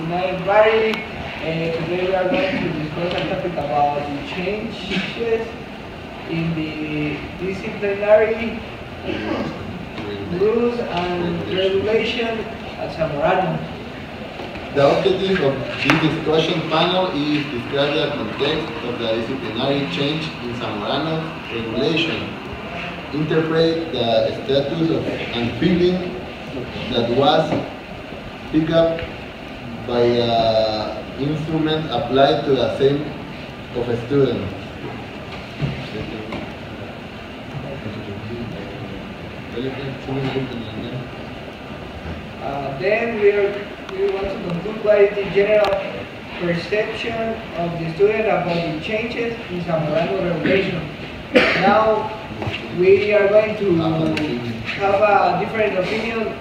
Good night, everybody. Today we are going to discuss a topic about the changes in the disciplinary rules and regulation at Zamorano. The objective of this discussion panel is describe the context of the disciplinary change in Zamorano's regulation, interpret the status of and feeling that was picked up by the instrument applied to the same of a student. Then we want to conclude what is the general perception of the student about the changes in Zamorano regulation. Now we are going to have a different opinion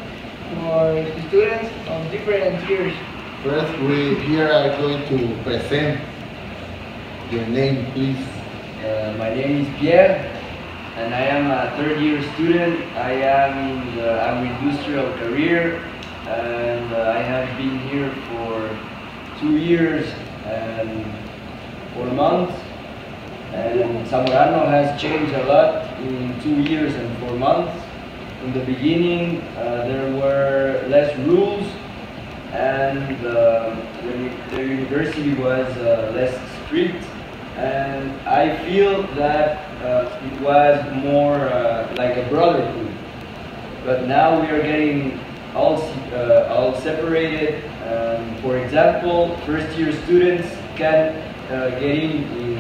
for the students of different years. First, we here are going to present your name, please. My name is Pierre, and I am a third-year student. I am in the agro-industrial career, and I have been here for 2 years and 4 months. And Zamorano has changed a lot in 2 years and 4 months. In the beginning, there were less rules, and the university was less strict. And I feel that it was more like a brotherhood. But now we are getting all separated. For example, first-year students can get into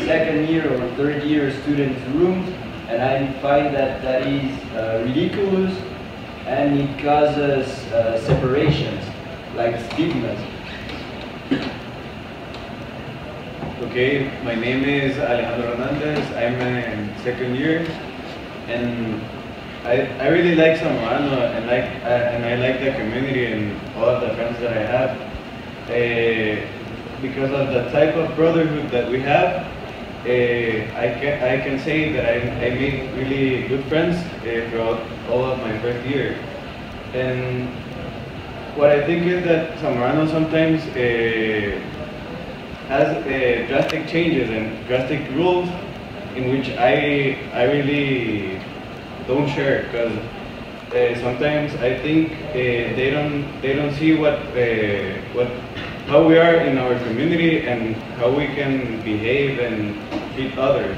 second-year or third-year students' rooms, and I find that that is ridiculous, and it causes separations, like stigmas. Okay, my name is Alejandro Hernandez. I'm in second year, and I really like Zamorano, and I like the community and all of the friends that I have. Because of the type of brotherhood that we have, I can say that I made really good friends throughout all of my first year. And what I think is that Zamorano sometimes has drastic changes and drastic rules in which I really don't share, because sometimes I think they don't see how we are in our community and how we can behave and treat others.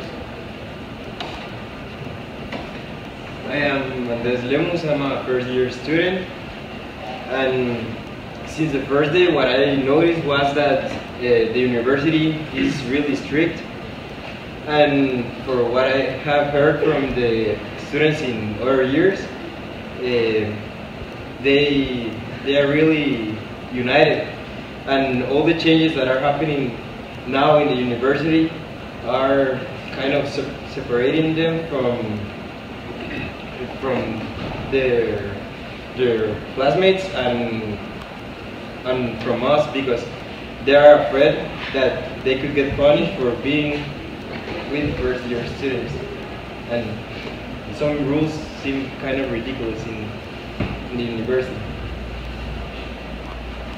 I am Andres Lemus. I'm a first-year student, and since the first day, what I noticed was that the university is really strict, and for what I have heard from the students in other years, they are really united, and all the changes that are happening now in the university are kind of separating them from their classmates and from us, because they are afraid that they could get punished for being with first-year students, and some rules seem kind of ridiculous in the university.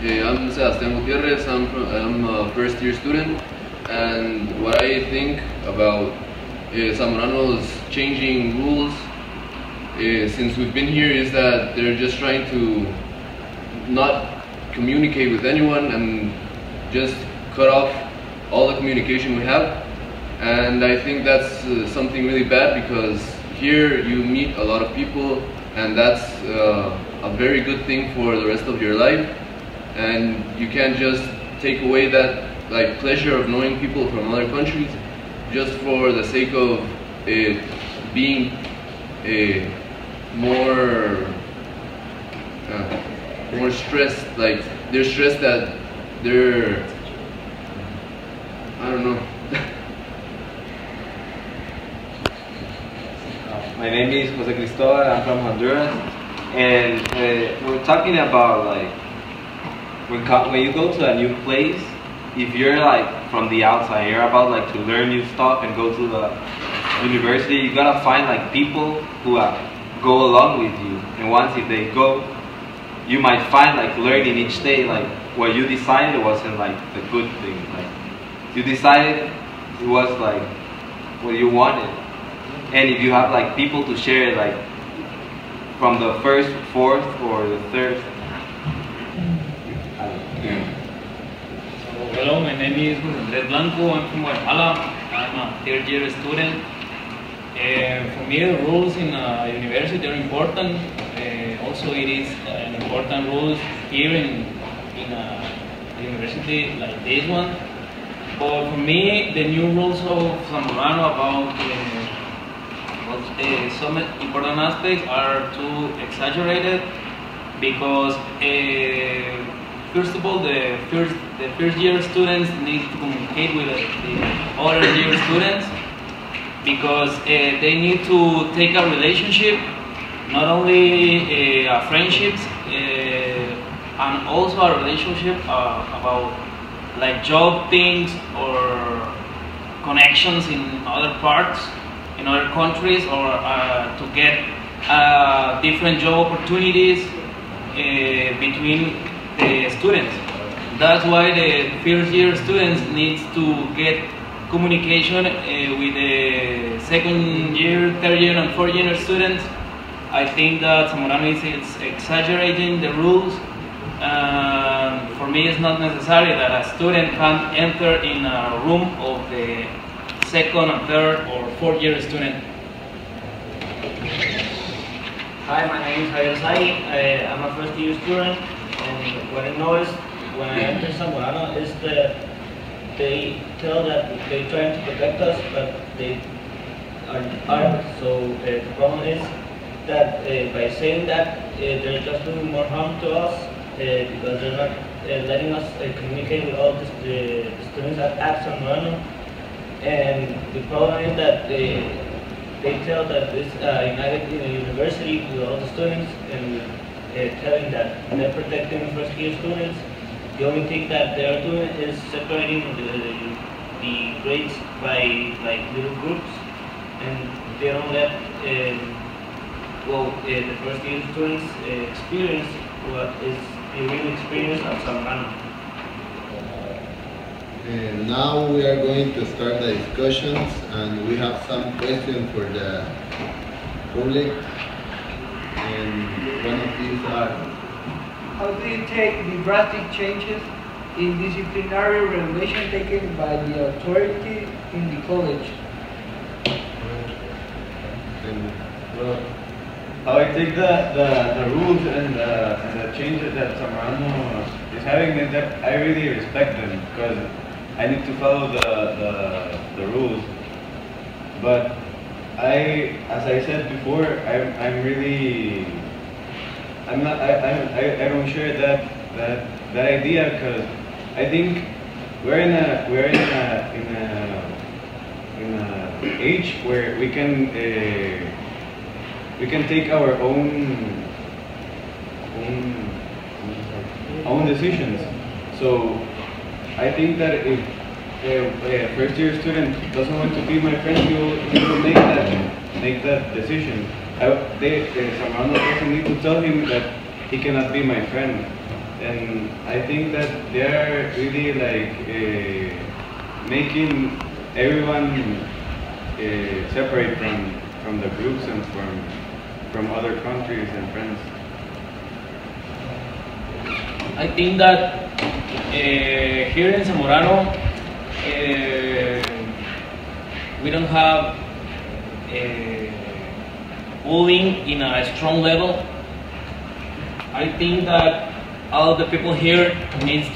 I'm Sebastián Gutierrez. I'm a first-year student, and what I think about Zamorano's changing rules since we've been here is that they're just trying to not communicate with anyone and just cut off all the communication we have. And I think that's something really bad, because here you meet a lot of people, and that's a very good thing for the rest of your life. And you can't just take away that pleasure of knowing people from other countries just for the sake of being more stressed. Like, they're stressed that they're, I don't know. My name is Jose Cristobal. I'm from Honduras, and we're talking about when you go to a new place. If you're from the outside, you're about to learn new stuff and go to the university. You gotta find people who go along with you, and once if they go, you might find like learning each day, like what you decided wasn't like the good thing. Like you decided it was like what you wanted, and if you have like people to share, like from the first, fourth, or the third. Hello, my name is Andres Blanco. I'm from Guatemala. I'm a third-year student. For me, the rules in a university are important. Also, it is an important rules here in a university like this one. But for me, the new rules of Zamorano about some important aspects are too exaggerated because first of all, the first year students need to communicate with the other year students because they need to take a relationship, not only friendships, and also a relationship about like job things or connections in other parts, in other countries, or to get different job opportunities between the students. That's why the first year students needs to get communication with the second year, third year, and fourth year students. I think that Zamorano is exaggerating the rules. For me, it's not necessary that a student can enter in a room of the second, and third, or fourth year student. Hi, my name is Javier Sai. I'm a first year student, and what I noticed when I entered Zamorano is that they tell that they're trying to protect us, but they aren't. So the problem is that by saying that, they're just doing more harm to us because they're not letting us communicate with all the students at Zamorano. And the problem is that they tell that this united in a university with all the students, and telling that they're protecting first year students. The only thing that they're doing is separating the grades by like little groups, and they don't let the first year students experience what is the real experience of Zamorano. Now we are going to start the discussions, and we have some questions for the public. And one of these are: how do you take the drastic changes in disciplinary regulation taken by the authority in the college? Well, how I take the rules and the changes that Zamorano is having is that I really respect them because I need to follow the rules. But as I said before, I don't share that idea because I think we're in a age where we can take our own decisions. So I think that if a first year student doesn't want to be my friend, he will make that decision. Zamorano doesn't need to tell him that he cannot be my friend. And I think that they are really like making everyone separate from the groups and from other countries and friends. I think that here in Zamorano, we don't have bullying in a strong level. I think that all the people here need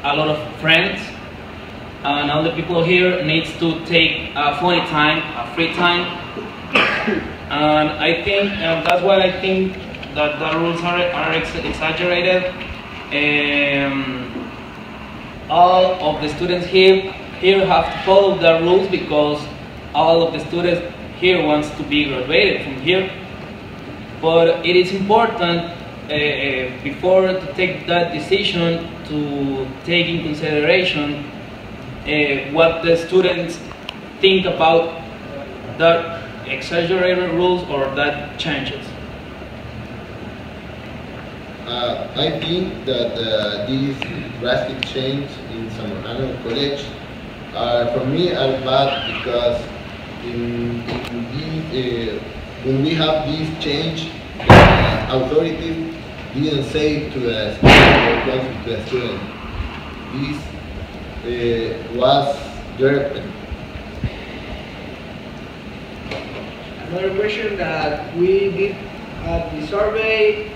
a lot of friends, and all the people here needs to take a funny time, a free time, and I think that's why I think that the rules are exaggerated. All of the students here have to follow the rules because all of the students here wants to be graduated from here. But it is important before to take that decision to take in consideration what the students think about that exaggerated rules or that changes. I think that this drastic change in Zamorano College for me are bad because when we have this change, authorities didn't say to the student or to the student. This was their. Another question that we did at the survey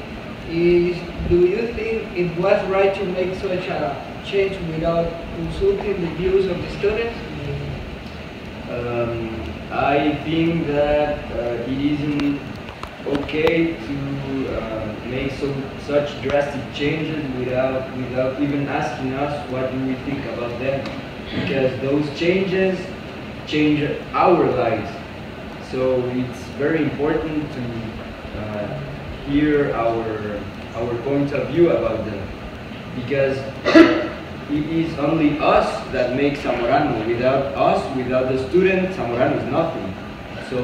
is, do you think it was right to make such a change without consulting the views of the students? I think that it isn't okay to make such drastic changes without even asking us what do we think about them, because those changes change our lives. So it's very important to hear our point of view about them, because it is only us that make Zamorano. Without us, without the student, Zamorano is nothing. So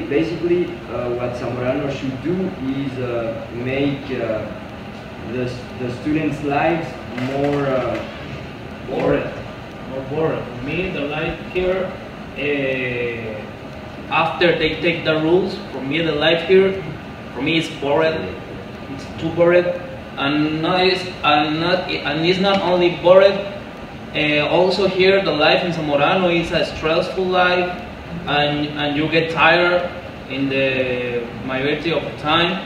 basically, what Zamorano should do is make the students' lives more boring. More boring. For me, the life here, after they take the rules, for me, the life here, for me, it's boring. It's too boring. And it's not only boring. Also here, the life in Zamorano is a stressful life, and you get tired in the majority of the time.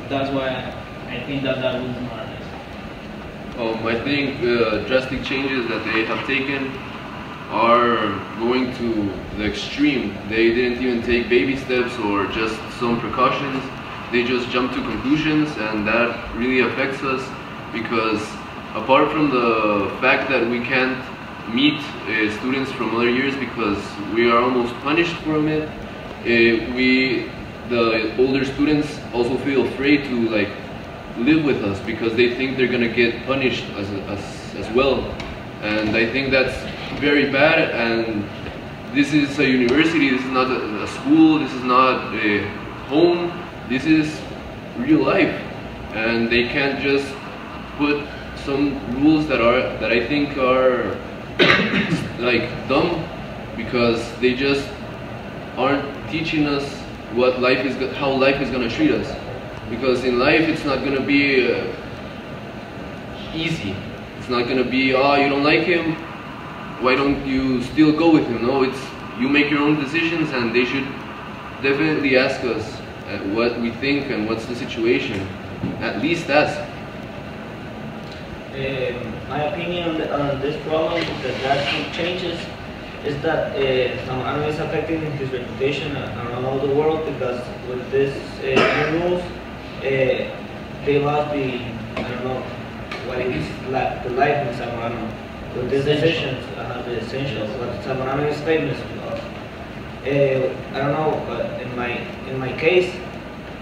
That's why I think that was not nice. I think drastic changes that they have taken are going to the extreme. They didn't even take baby steps or just some precautions. They just jump to conclusions, and that really affects us, because apart from the fact that we can't meet students from other years because we are almost punished from it, the older students also feel afraid to like live with us because they think they're gonna get punished as well, and I think that's very bad. And this is a university, this is not a school, this is not a home. This is real life, and they can't just put some rules that I think are like dumb, because they just aren't teaching us what life is, how life is gonna treat us. Because in life, it's not gonna be easy. It's not gonna be, oh, you don't like him, why don't you still go with him? No, it's you make your own decisions, and they should definitely ask us what we think and what's the situation. At least ask. My opinion on this problem, the drastic changes, is that Zamorano is affecting his reputation around all the world, because with these new rules, they lost the, I don't know, what it is, the life in Zamorano. With these decisions, the essentials, what Zamorano is famous for. I don't know, but in my case,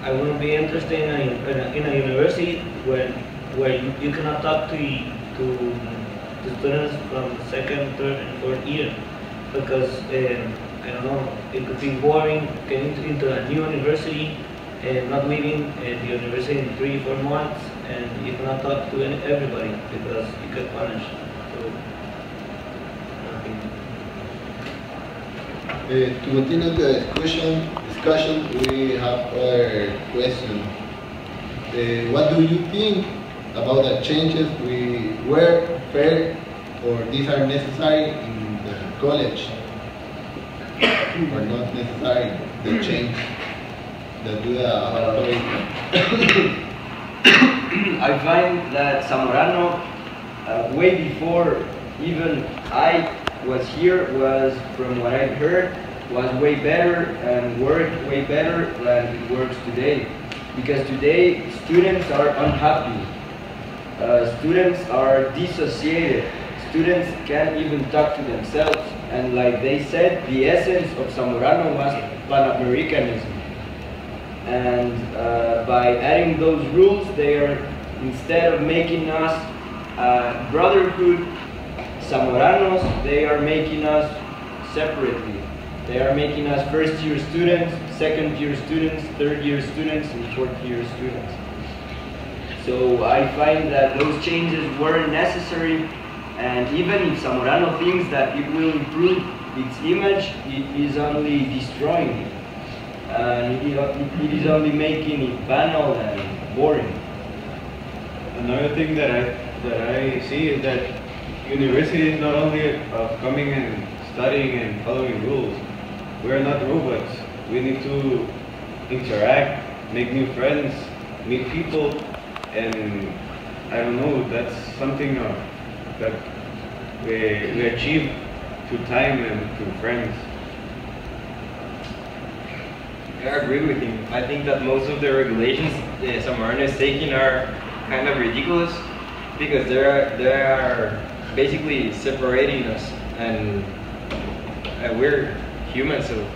I wouldn't be interested in a university where you cannot talk to students from second, third, and fourth year, because I don't know, it could be boring getting into a new university and not leaving the university in 3-4 months, and you cannot talk to everybody because you get punished. So, to continue the discussion, we have a question. What do you think about the changes we were fair, or these are necessary in the college, or not necessary, the change that do the authority? I find that Zamorano, way before even I was here, was, from what I've heard, was way better and worked way better than it works today. Because today, students are unhappy. Students are dissociated. Students can't even talk to themselves. And like they said, the essence of Zamorano was Pan-Americanism. And by adding those rules, they are, instead of making us brotherhood Zamoranos, they are making us separately. They are making us first-year students second year students, third year students, and fourth year students. So I find that those changes weren't necessary, and even if Zamorano thinks that it will improve its image, it is only destroying it. And it is only making it banal and boring. Another thing that I see is that university is not only of coming and studying and following rules. We are not robots. We need to interact, make new friends, meet people, and I don't know, that's something that we achieve through time and through friends. I agree with him. I think that most of the regulations Zamorano is taking are kind of ridiculous because they are basically separating us, and we're humans, so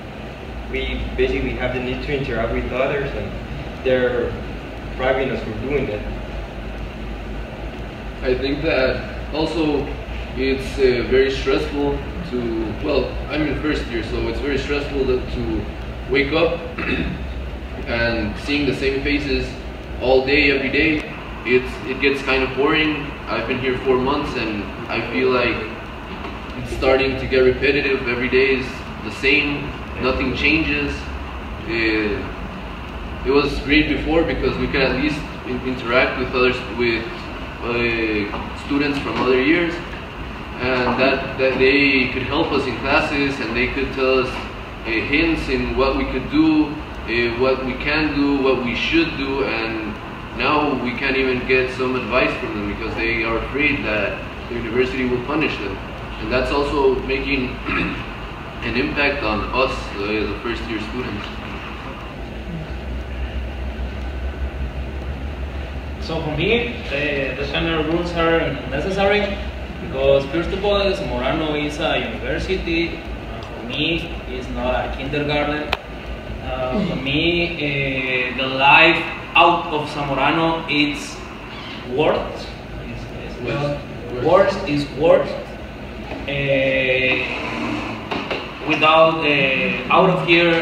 we basically have the need to interact with others, and they're depriving us from doing that. I think that also it's very stressful to, well, I'm in first year, so it's very stressful to wake up and seeing the same faces all day, every day. It gets kind of boring. I've been here 4 months and I feel like it's starting to get repetitive. Every day is the same, nothing changes. It was great before because we could at least interact with others, with students from other years, and that they could help us in classes and they could tell us hints in what we could do, what we can do, what we should do, and now we can't even get some advice from them because they are afraid that the university will punish them. And that's also making an impact on us, the first year students. So for me, the kind of rules are necessary because first of all, Zamorano is a university. For me, it's not a kindergarten. For me, the life out of Zamorano is worth. Worth. Without out of here,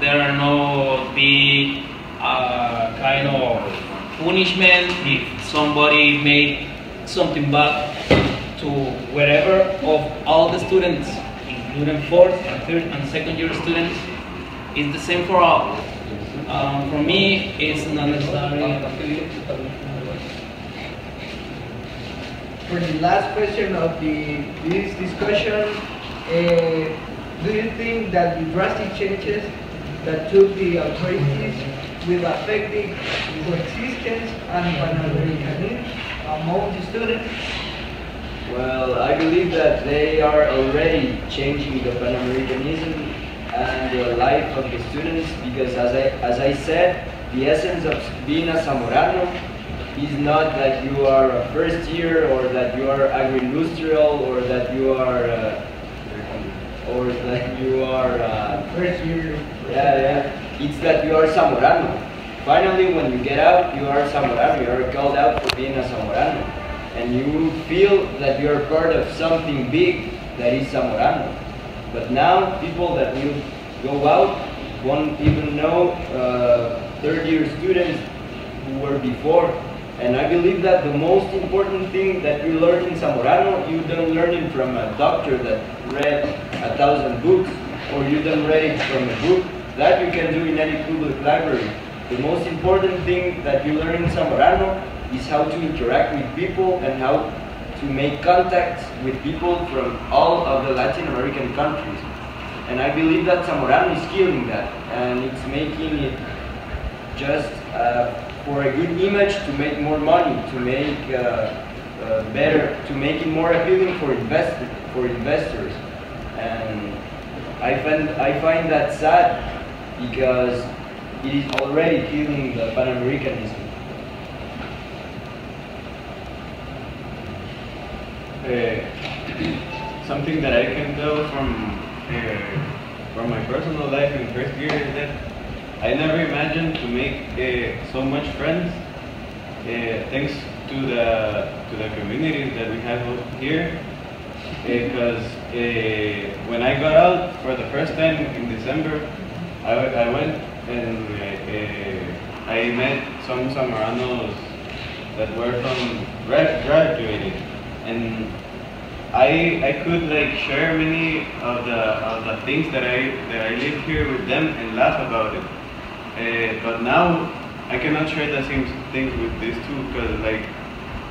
there are no be kind of punishment if somebody made something bad to wherever of all the students, including fourth and third and second year students. It's the same for all. For me, it's not necessary. For the last question of this discussion, do you think that the drastic changes that took the authorities will affect the coexistence and Pan-Americanism among the students? Well, I believe that they are already changing the Pan-Americanism and the life of the students because as I said, the essence of being a Zamorano is not that you are a first year or that you are agri-industrial or that you are First year. Yeah. It's that you are Zamorano. Finally, when you get out, you are Zamorano. You are called out for being a Zamorano. And you feel that you are part of something big that is Zamorano. But now, people that will go out won't even know third year students who were before. And I believe that the most important thing that you learn in Zamorano, you don't learn it from a doctor that read 1,000 books, or you don't read it from a book. That you can do in any public library. The most important thing that you learn in Zamorano is how to interact with people and how to make contacts with people from all of the Latin American countries. And I believe that Zamorano is killing that, and it's making it just for a good image, to make more money, to make better, to make it more appealing for investors. And I find that sad because it is already killing the Pan-Americanism. Something that I can tell from my personal life in first year is that I never imagined to make so much friends. Thanks to the communities that we have here. Because when I got out for the first time in December, I went and I met some Zamoranos that were from graduated, and I could like share many of the things that I live here with them and laugh about it. But now I cannot share the same things with these two because like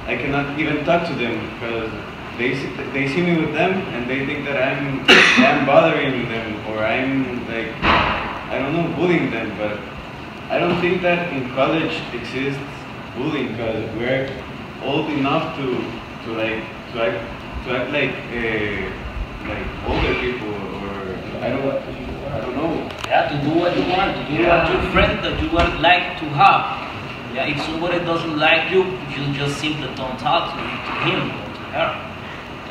I cannot even talk to them because they see me with them and they think that I'm bothering them or I'm like I don't know bullying them. But I don't think that in college exists bullying because we're old enough to act like older people or I don't know. Yeah, to do what you want, to do what your friend that you would like to have. Yeah, if somebody doesn't like you, you just simply don't talk to him or to her.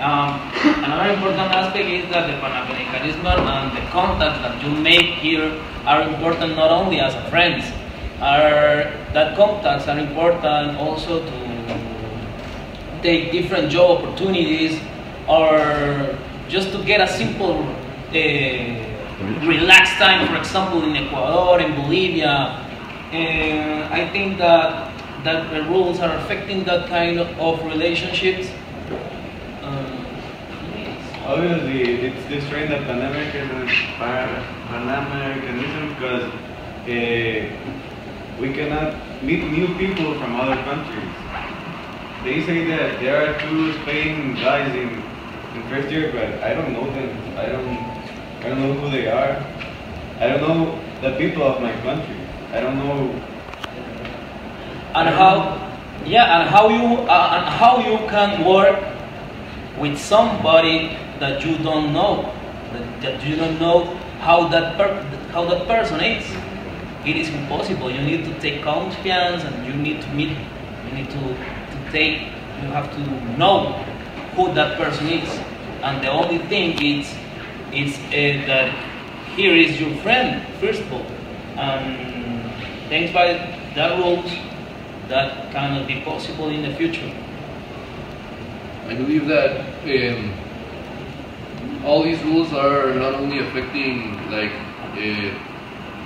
Another important aspect is that the Pan-Americanism and the contacts that you make here are important not only as friends, that contacts are important also to take different job opportunities or just to get a simple relaxed time, for example, in Ecuador, in Bolivia. I think that the rules are affecting that kind of relationships. Obviously, it's destroying the Pan-Americanism because we cannot meet new people from other countries. They say that there are two Spain guys in first year, but I don't know them. I don't know who they are. I don't know the people of my country. I don't know. And how you can work with somebody that you don't know, that you don't know how that person is. It is impossible. You need to take confiance, and you need to meet. You need to take. You have to know who that person is, and the only thing is that here is your friend first of all, and thanks by that rules that cannot be possible in the future. I believe that all these rules are not only affecting like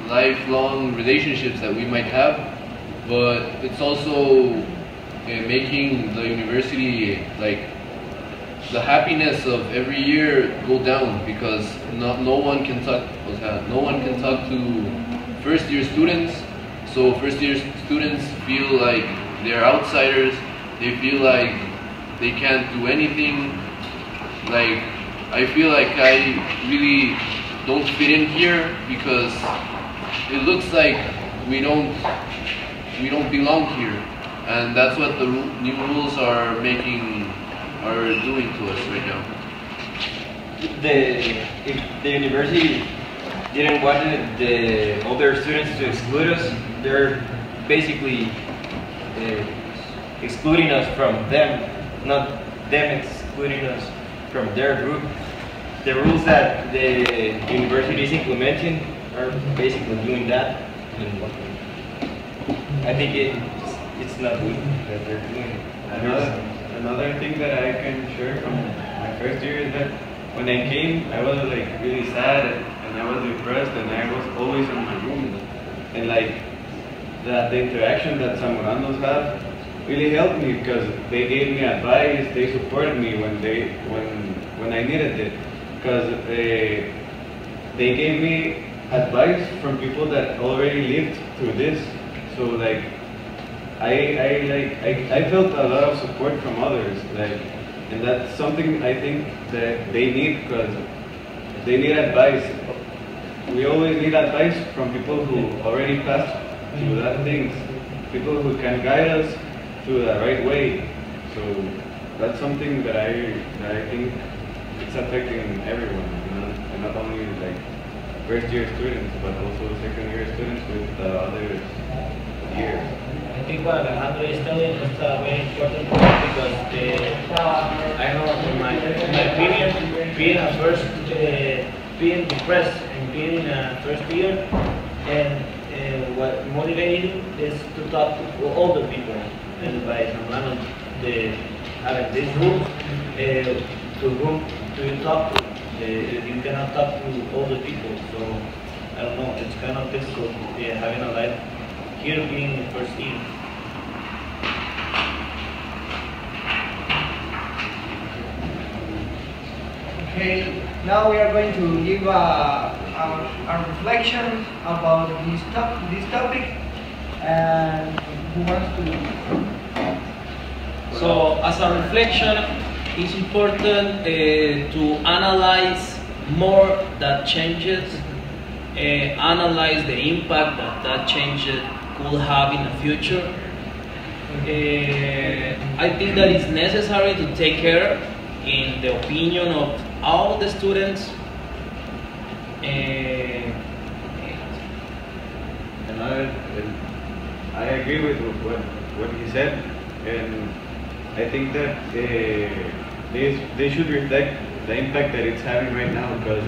lifelong relationships that we might have, but it's also making the university like the happiness of every year go down because no one can talk to first year students. So first year students feel like they're outsiders. They feel like they can't do anything. Like I feel like I really don't fit in here because it looks like we don't belong here, and that's what the new rules are doing to us right now. If the university didn't want the older students to exclude us, they're basically excluding us from them, not them excluding us from their group. The rules that the university is implementing are basically doing that, and I think it's not good that they're doing it. Another thing that I can share from my first year is that when I came, I was like really sad and I was depressed and I was always in my room. And like the interaction that Zamoranos have really helped me because they gave me advice, they supported me when I needed it. Because they gave me advice from people that already lived through this. So like I felt a lot of support from others, like, and that's something I think that they need because they need advice. We always need advice from people who already passed through that things, people who can guide us to the right way. So that's something that I think it's affecting everyone, and not only like first year students, but also second year students with the other years. I think what Alejandro is telling is a very important point because I know in my opinion, being depressed and being in first year, and what motivated you is to talk to older people, and by Zamorano having these rules, to whom do you talk to? You cannot talk to older people, so I don't know, it's kind of difficult having a life here being the first year. Okay, now we are going to give a reflection about this topic, and who wants to? So, as a reflection, it's important to analyze more that changes, analyze the impact that change could have in the future. I think that it's necessary to take care, in the opinion of all the students. And I agree with what he said, and I think that they should reflect the impact that it's having right now, because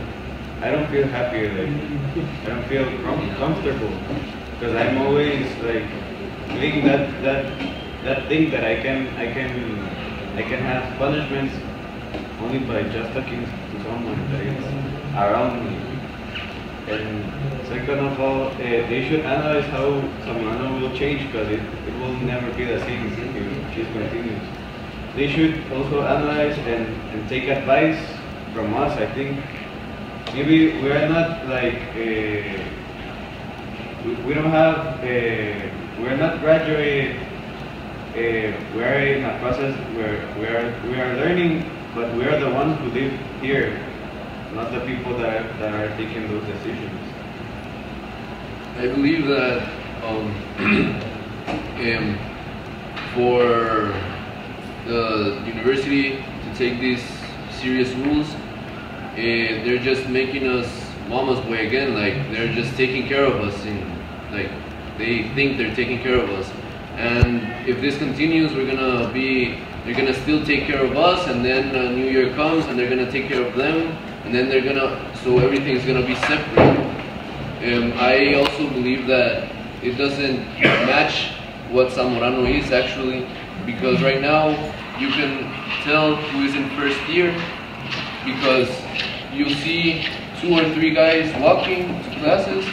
I don't feel happy, like I don't feel comfortable, because I'm always like doing that thing that I can have punishments only by just talking to someone that is around me. And second of all, they should analyze how Zamorano will change, because it will never be the same if she continues. They should also analyze and take advice from us. I think maybe we are not like we don't have we're not graduated. We are in a process where we are learning, but we are the ones who live here, not the people that are taking those decisions. I believe that for the university to take these serious rules, they're just making us mama's boy again. Like, they're just taking care of us, and like they think they're taking care of us. And if this continues, they're gonna still take care of us, and then New Year comes and they're gonna take care of them, and then so everything's gonna be separate. I also believe that it doesn't match what Zamorano is actually, because right now you can tell who is in first year, because you see 2 or 3 guys walking to classes,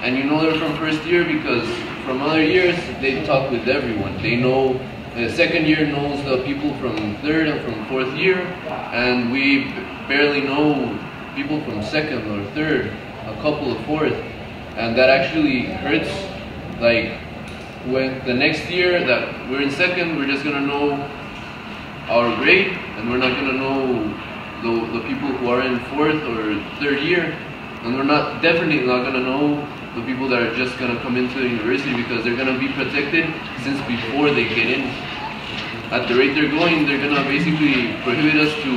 and you know they're from first year because from other years they talk with everyone. They know, the second year knows the people from third and from fourth year, and we barely know people from second or third, a couple of fourth, and that actually hurts. Like, when the next year that we're in second, we're just gonna know our grade, and we're not gonna know the people who are in fourth or third year, and we're definitely not gonna know the people that are just gonna come into the university, because they're gonna be protected since before they get in. At the rate they're going, they're gonna basically prohibit us to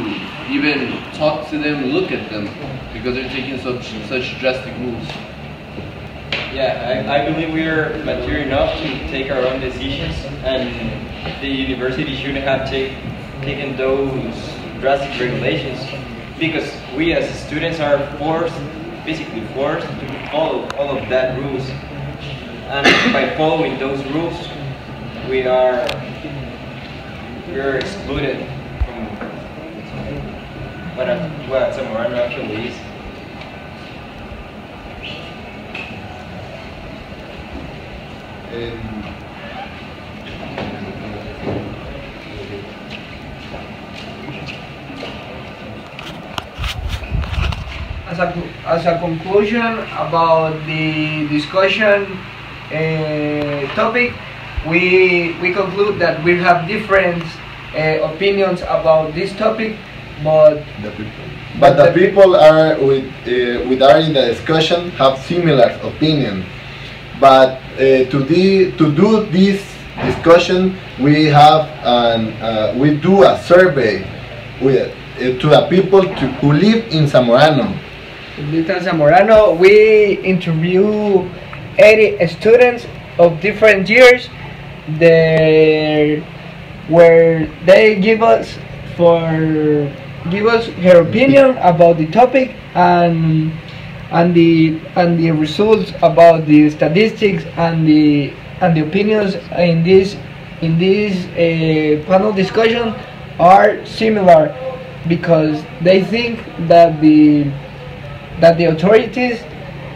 even talk to them, look at them, because they're taking such drastic moves. Yeah, I believe we are mature enough to take our own decisions, and the university shouldn't have taken those drastic regulations, because we as students are basically forced to follow all of that rules, and by following those rules, we are excluded from what Zamorano actually is. As a conclusion about the discussion topic, we conclude that we have different opinions about this topic, but the people are are in the discussion have similar opinion. But to do this discussion, we have we do a survey to the people who live in Zamorano. We interview 80 students of different years where they give us her opinion about the topic and the results about the statistics and the opinions in this panel discussion are similar, because they think that the authorities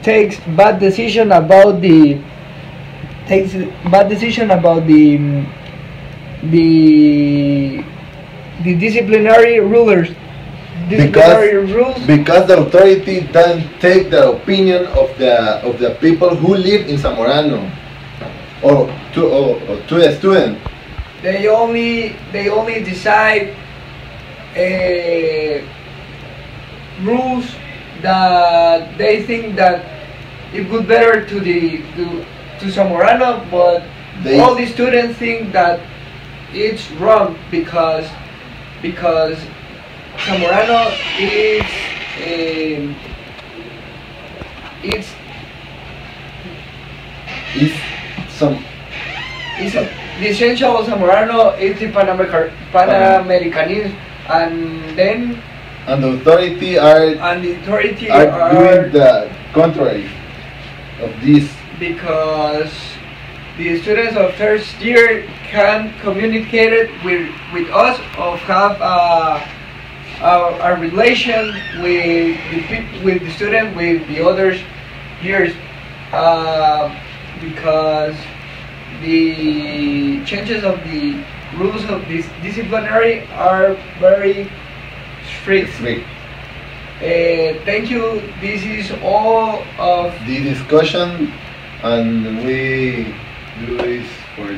takes bad decision about the disciplinary rules. Because the authority doesn't take the opinion of the people who live in Zamorano or to the student. They only decide rules that they think that it would better to Zamorano, but all the students think that it's wrong because Zamorano is the essential of Zamorano is the Panamericanism, and then the authority are doing the contrary of this, because the students of first year can communicate it with us, or have a relation with the student with the other years, because the changes of the rules of this disciplinary are very strict. Thank you. This is all of the discussion, and we do this for